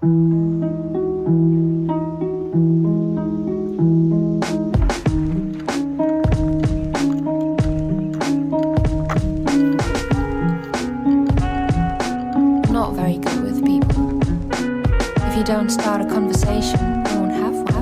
Not very good with people. If you don't start a conversation, you won't have one.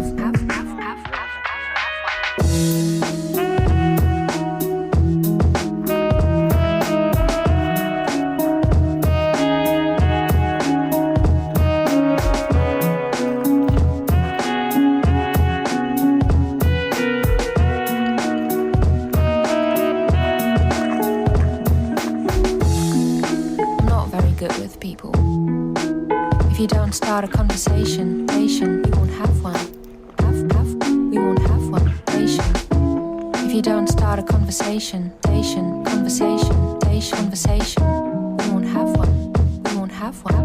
Not very good with people. If you don't start a conversation, you won't have one. We won't have one. If you don't start a conversation, we won't have one. We won't have one.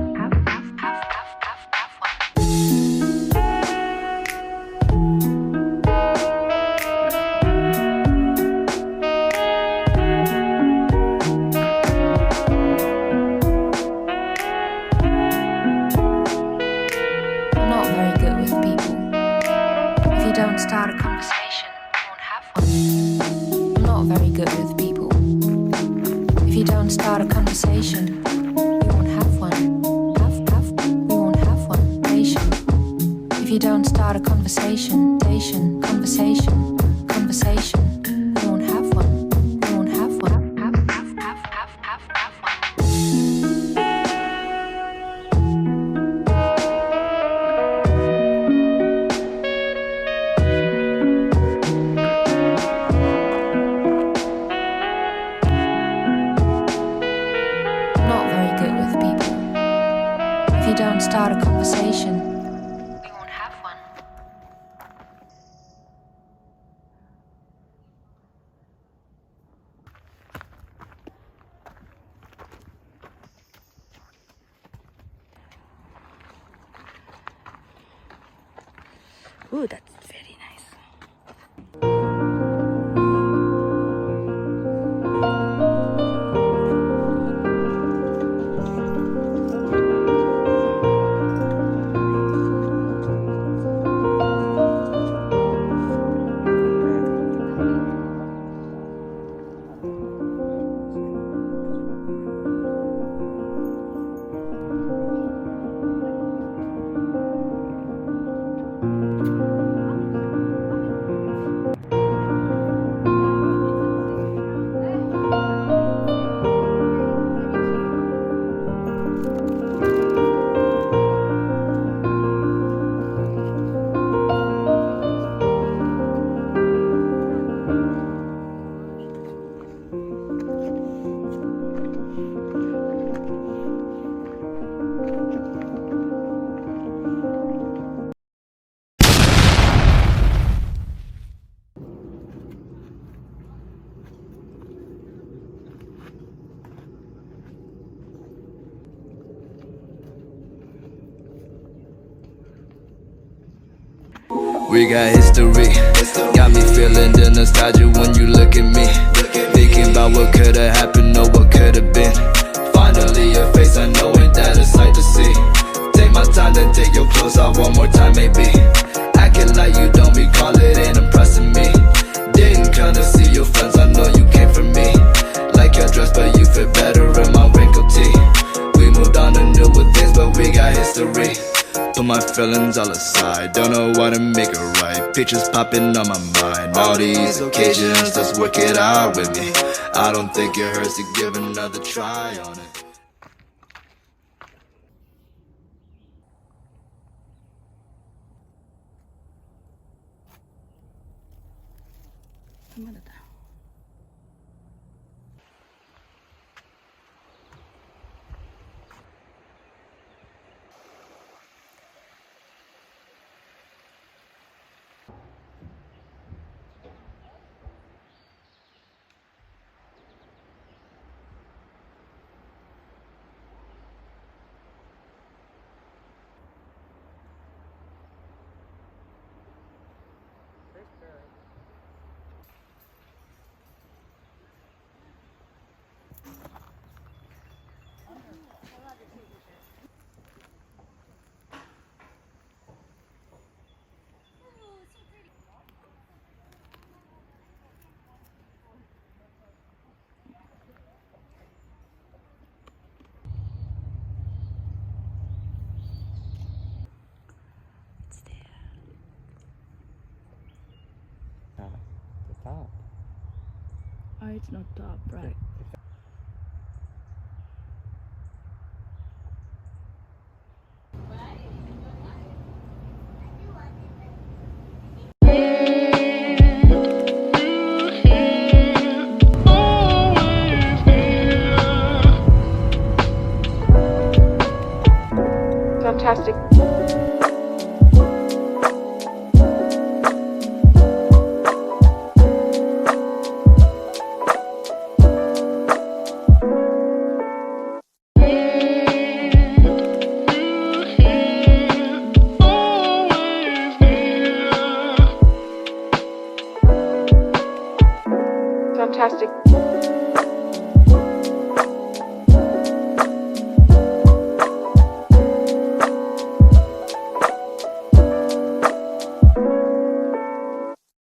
Not very good with people. If you don't start a conversation, you won't have one. Not very good with people. If you don't start a conversation, you won't have one. We won't have one. If you don't start a conversation, we won't have one. We won't have one. Not very good with people. If you don't start a conversation, we won't have one. Ooh, that's very nice. We got history, got me feeling the nostalgia when you look at me. Thinking about what could've happened or what could've been. Finally your face, I know ain't that a sight to see. Take my time, then take your clothes off one more time maybe. Acting like you don't recall it ain't impressing me. Didn't come to see your friends, I know you came for me. Like your dress but you fit better in my wrinkled tee. We moved on to newer things but we got history. Put my feelings all aside, don't know what to make it right. Pictures popping on my mind, all these occasions, let's work it out with me. I don't think it hurts to give another try on it. It's not top, right? Fantastic. Fantastic.